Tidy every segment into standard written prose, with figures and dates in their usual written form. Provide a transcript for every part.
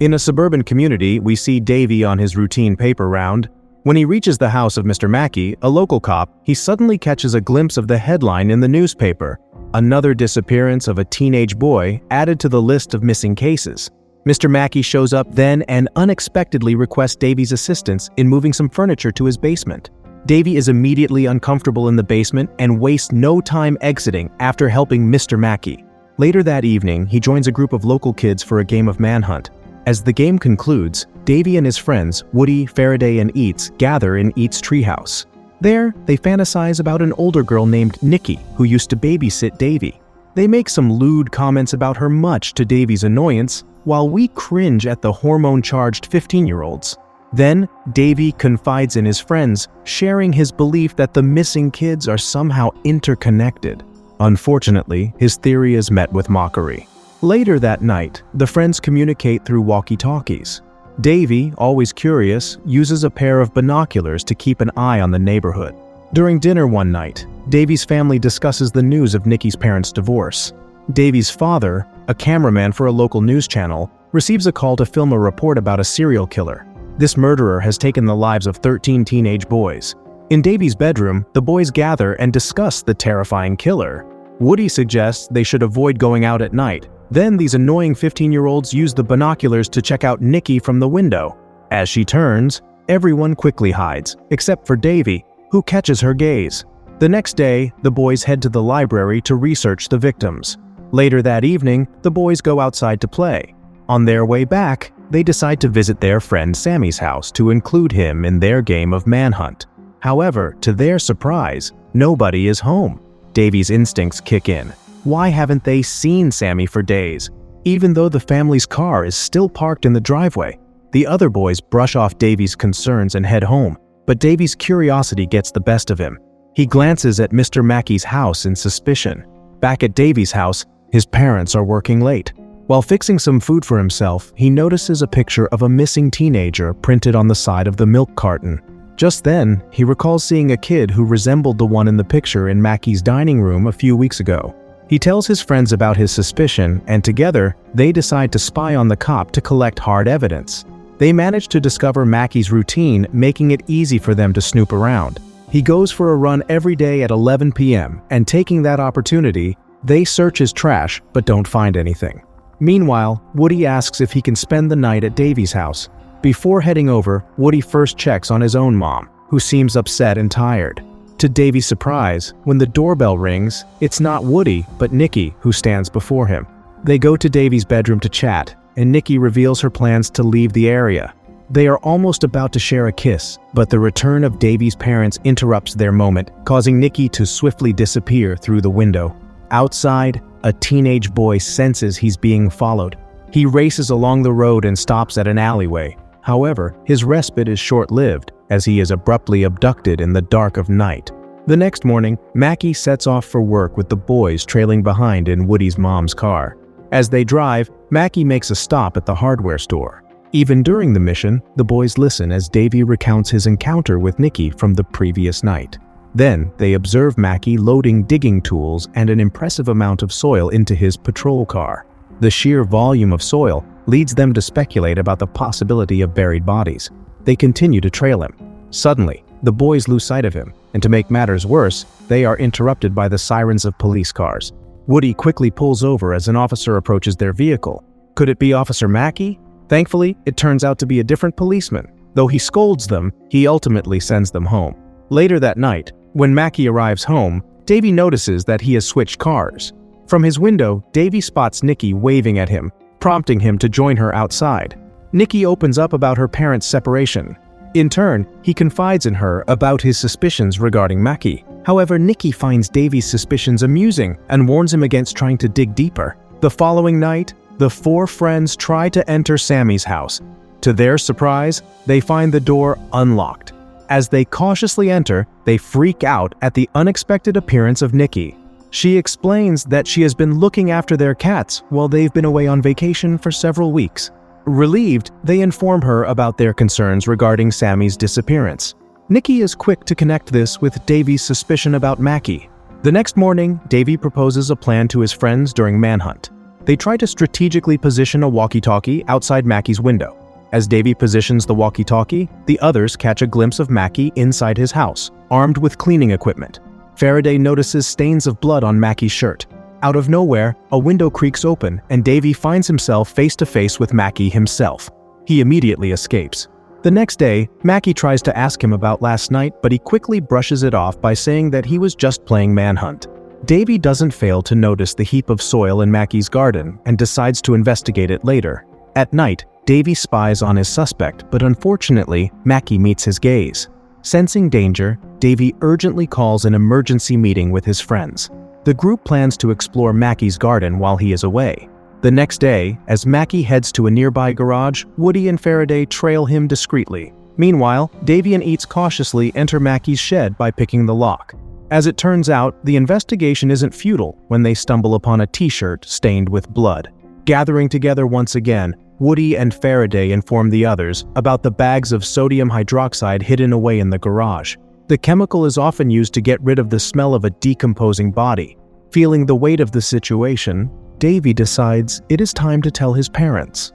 In a suburban community, we see Davy on his routine paper round. When he reaches the house of Mr. Mackey, a local cop, he suddenly catches a glimpse of the headline in the newspaper: "Another disappearance of a teenage boy added to the list of missing cases." Mr. Mackey shows up then and unexpectedly requests Davy's assistance in moving some furniture to his basement. Davy is immediately uncomfortable in the basement and wastes no time exiting after helping Mr. Mackey. Later that evening, he joins a group of local kids for a game of manhunt. As the game concludes, Davy and his friends, Woody, Faraday, and Eats, gather in Eats' treehouse. There, they fantasize about an older girl named Nikki who used to babysit Davy. They make some lewd comments about her, much to Davy's annoyance, while we cringe at the hormone-charged 15-year-olds. Then, Davy confides in his friends, sharing his belief that the missing kids are somehow interconnected. Unfortunately, his theory is met with mockery. Later that night, the friends communicate through walkie-talkies. Davy, always curious, uses a pair of binoculars to keep an eye on the neighborhood. During dinner one night, Davy's family discusses the news of Nikki's parents' divorce. Davy's father, a cameraman for a local news channel, receives a call to film a report about a serial killer. This murderer has taken the lives of 13 teenage boys. In Davy's bedroom, the boys gather and discuss the terrifying killer. Woody suggests they should avoid going out at night. Then these annoying 15-year-olds use the binoculars to check out Nikki from the window. As she turns, everyone quickly hides, except for Davy, who catches her gaze. The next day, the boys head to the library to research the victims. Later that evening, the boys go outside to play. On their way back, they decide to visit their friend Sammy's house to include him in their game of manhunt. However, to their surprise, nobody is home. Davy's instincts kick in. Why haven't they seen Sammy for days? Even though the family's car is still parked in the driveway. The other boys brush off Davy's concerns and head home, but Davy's curiosity gets the best of him. He glances at Mr. Mackey's house in suspicion. Back at Davy's house, his parents are working late. While fixing some food for himself, he notices a picture of a missing teenager printed on the side of the milk carton. Just then, he recalls seeing a kid who resembled the one in the picture in Mackey's dining room a few weeks ago. He tells his friends about his suspicion, and together, they decide to spy on the cop to collect hard evidence. They manage to discover Mackey's routine, making it easy for them to snoop around. He goes for a run every day at 11 p.m., and taking that opportunity, they search his trash but don't find anything. Meanwhile, Woody asks if he can spend the night at Davy's house. Before heading over, Woody first checks on his own mom, who seems upset and tired. To Davy's surprise, when the doorbell rings, it's not Woody, but Nikki who stands before him. They go to Davy's bedroom to chat, and Nikki reveals her plans to leave the area. They are almost about to share a kiss, but the return of Davy's parents interrupts their moment, causing Nikki to swiftly disappear through the window. Outside, a teenage boy senses he's being followed. He races along the road and stops at an alleyway. However, his respite is short-lived, as he is abruptly abducted in the dark of night. The next morning, Mackey sets off for work with the boys trailing behind in Woody's mom's car. As they drive, Mackey makes a stop at the hardware store. Even during the mission, the boys listen as Davy recounts his encounter with Nikki from the previous night. Then, they observe Mackey loading digging tools and an impressive amount of soil into his patrol car. The sheer volume of soil leads them to speculate about the possibility of buried bodies. They continue to trail him. Suddenly, the boys lose sight of him, and to make matters worse, they are interrupted by the sirens of police cars. Woody quickly pulls over as an officer approaches their vehicle. Could it be Officer Mackey? Thankfully, it turns out to be a different policeman. Though he scolds them, he ultimately sends them home. Later that night, when Mackey arrives home, Davy notices that he has switched cars. From his window, Davy spots Nikki waving at him, prompting him to join her outside. Nikki opens up about her parents' separation. In turn, he confides in her about his suspicions regarding Mackey. However, Nikki finds Davy's suspicions amusing and warns him against trying to dig deeper. The following night, the four friends try to enter Sammy's house. To their surprise, they find the door unlocked. As they cautiously enter, they freak out at the unexpected appearance of Nikki. She explains that she has been looking after their cats while they've been away on vacation for several weeks. Relieved, they inform her about their concerns regarding Sammy's disappearance. Nikki is quick to connect this with Davy's suspicion about Mackey. The next morning, Davy proposes a plan to his friends during manhunt. They try to strategically position a walkie-talkie outside Mackey's window. As Davy positions the walkie-talkie, the others catch a glimpse of Mackey inside his house, armed with cleaning equipment. Faraday notices stains of blood on Mackey's shirt. Out of nowhere, a window creaks open and Davy finds himself face to face with Mackey himself. He immediately escapes. The next day, Mackey tries to ask him about last night, but he quickly brushes it off by saying that he was just playing manhunt. Davy doesn't fail to notice the heap of soil in Mackey's garden and decides to investigate it later. At night, Davy spies on his suspect, but unfortunately, Mackey meets his gaze. Sensing danger, Davy urgently calls an emergency meeting with his friends. The group plans to explore Mackey's garden while he is away. The next day, as Mackey heads to a nearby garage, Woody and Faraday trail him discreetly. Meanwhile, Davy and Eats cautiously enter Mackey's shed by picking the lock. As it turns out, the investigation isn't futile when they stumble upon a t-shirt stained with blood. Gathering together once again, Woody and Faraday inform the others about the bags of sodium hydroxide hidden away in the garage. The chemical is often used to get rid of the smell of a decomposing body. Feeling the weight of the situation, Davy decides it is time to tell his parents.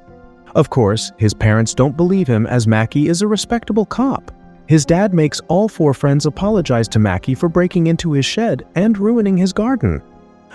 Of course, his parents don't believe him as Mackey is a respectable cop. His dad makes all four friends apologize to Mackey for breaking into his shed and ruining his garden.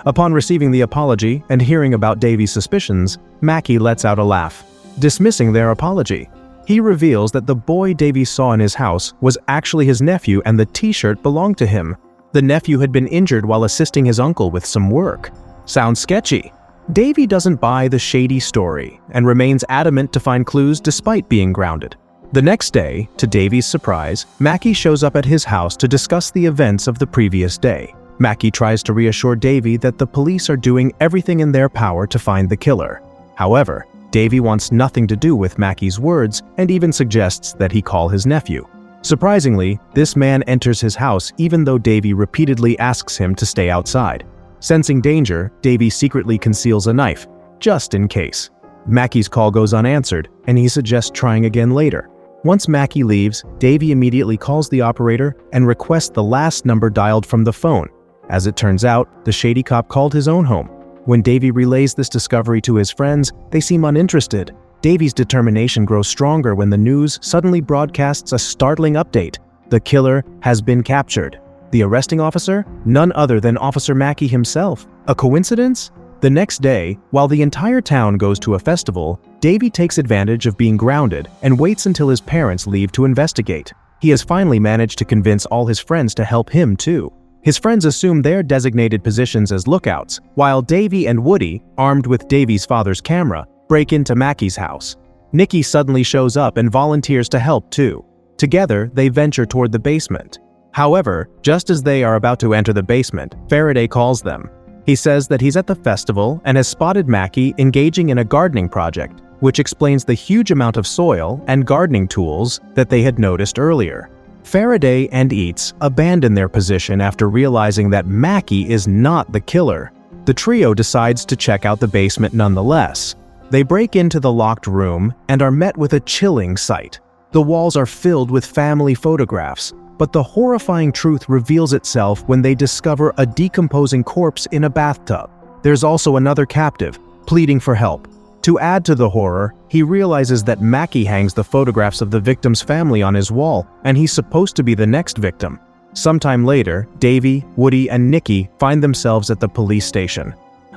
Upon receiving the apology and hearing about Davy's suspicions, Mackey lets out a laugh, dismissing their apology. He reveals that the boy Davy saw in his house was actually his nephew and the t-shirt belonged to him. The nephew had been injured while assisting his uncle with some work. Sounds sketchy. Davy doesn't buy the shady story and remains adamant to find clues despite being grounded. The next day, to Davy's surprise, Mackey shows up at his house to discuss the events of the previous day. Mackey tries to reassure Davy that the police are doing everything in their power to find the killer. However, Davy wants nothing to do with Mackey's words and even suggests that he call his nephew. Surprisingly, this man enters his house even though Davy repeatedly asks him to stay outside. Sensing danger, Davy secretly conceals a knife, just in case. Mackey's call goes unanswered, and he suggests trying again later. Once Mackey leaves, Davy immediately calls the operator and requests the last number dialed from the phone. As it turns out, the shady cop called his own home. When Davy relays this discovery to his friends, they seem uninterested. Davy's determination grows stronger when the news suddenly broadcasts a startling update. The killer has been captured. The arresting officer? None other than Officer Mackey himself. A coincidence? The next day, while the entire town goes to a festival, Davy takes advantage of being grounded and waits until his parents leave to investigate. He has finally managed to convince all his friends to help him too. His friends assume their designated positions as lookouts, while Davy and Woody, armed with Davy's father's camera, break into Mackey's house. Nikki suddenly shows up and volunteers to help too. Together, they venture toward the basement. However, just as they are about to enter the basement, Faraday calls them. He says that he's at the festival and has spotted Mackey engaging in a gardening project, which explains the huge amount of soil and gardening tools that they had noticed earlier. Faraday and Eats abandon their position after realizing that Mackey is not the killer. The trio decides to check out the basement nonetheless. They break into the locked room and are met with a chilling sight. The walls are filled with family photographs, but the horrifying truth reveals itself when they discover a decomposing corpse in a bathtub. There's also another captive, pleading for help. To add to the horror, he realizes that Mackey hangs the photographs of the victim's family on his wall, and he's supposed to be the next victim. Sometime later, Davy, Woody, and Nikki find themselves at the police station.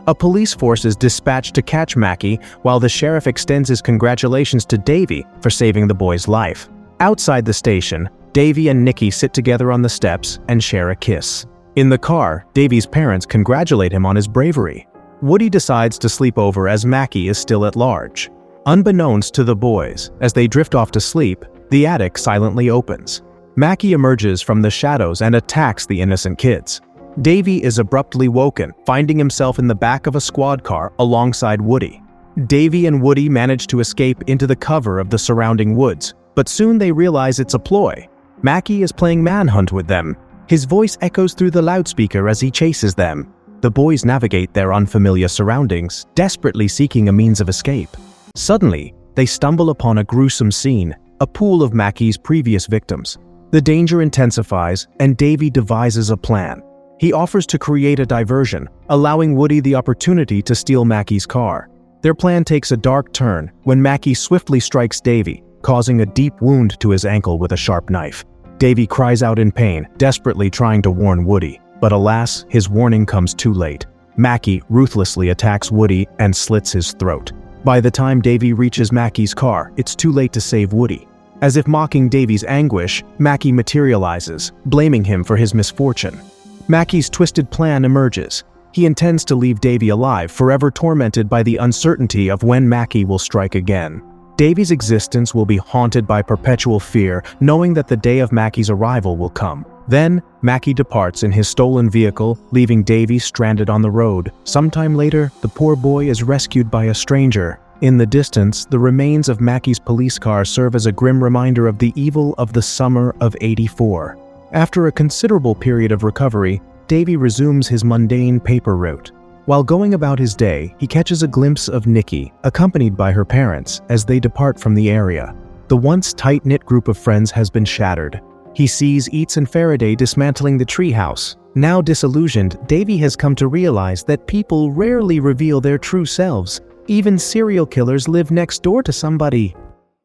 A police force is dispatched to catch Mackey, while the sheriff extends his congratulations to Davy for saving the boy's life. Outside the station, Davy and Nikki sit together on the steps and share a kiss. In the car, Davy's parents congratulate him on his bravery. Woody decides to sleep over as Mackey is still at large. Unbeknownst to the boys, as they drift off to sleep, the attic silently opens. Mackey emerges from the shadows and attacks the innocent kids. Davy is abruptly woken, finding himself in the back of a squad car alongside Woody. Davy and Woody manage to escape into the cover of the surrounding woods, but soon they realize it's a ploy. Mackey is playing manhunt with them. His voice echoes through the loudspeaker as he chases them. The boys navigate their unfamiliar surroundings, desperately seeking a means of escape. Suddenly, they stumble upon a gruesome scene, a pool of Mackey's previous victims. The danger intensifies, and Davy devises a plan. He offers to create a diversion, allowing Woody the opportunity to steal Mackie's car. Their plan takes a dark turn when Mackie swiftly strikes Davy, causing a deep wound to his ankle with a sharp knife. Davy cries out in pain, desperately trying to warn Woody, but alas, his warning comes too late. Mackie ruthlessly attacks Woody and slits his throat. By the time Davy reaches Mackie's car, it's too late to save Woody. As if mocking Davy's anguish, Mackie materializes, blaming him for his misfortune. Mackie's twisted plan emerges. He intends to leave Davy alive, forever tormented by the uncertainty of when Mackie will strike again. Davy's existence will be haunted by perpetual fear, knowing that the day of Mackie's arrival will come. Then, Mackie departs in his stolen vehicle, leaving Davy stranded on the road. Sometime later, the poor boy is rescued by a stranger. In the distance, the remains of Mackie's police car serve as a grim reminder of the evil of the summer of '84. After a considerable period of recovery, Davy resumes his mundane paper route. While going about his day, he catches a glimpse of Nikki, accompanied by her parents, as they depart from the area. The once tight-knit group of friends has been shattered. He sees Eats and Faraday dismantling the treehouse. Now disillusioned, Davy has come to realize that people rarely reveal their true selves. Even serial killers live next door to somebody.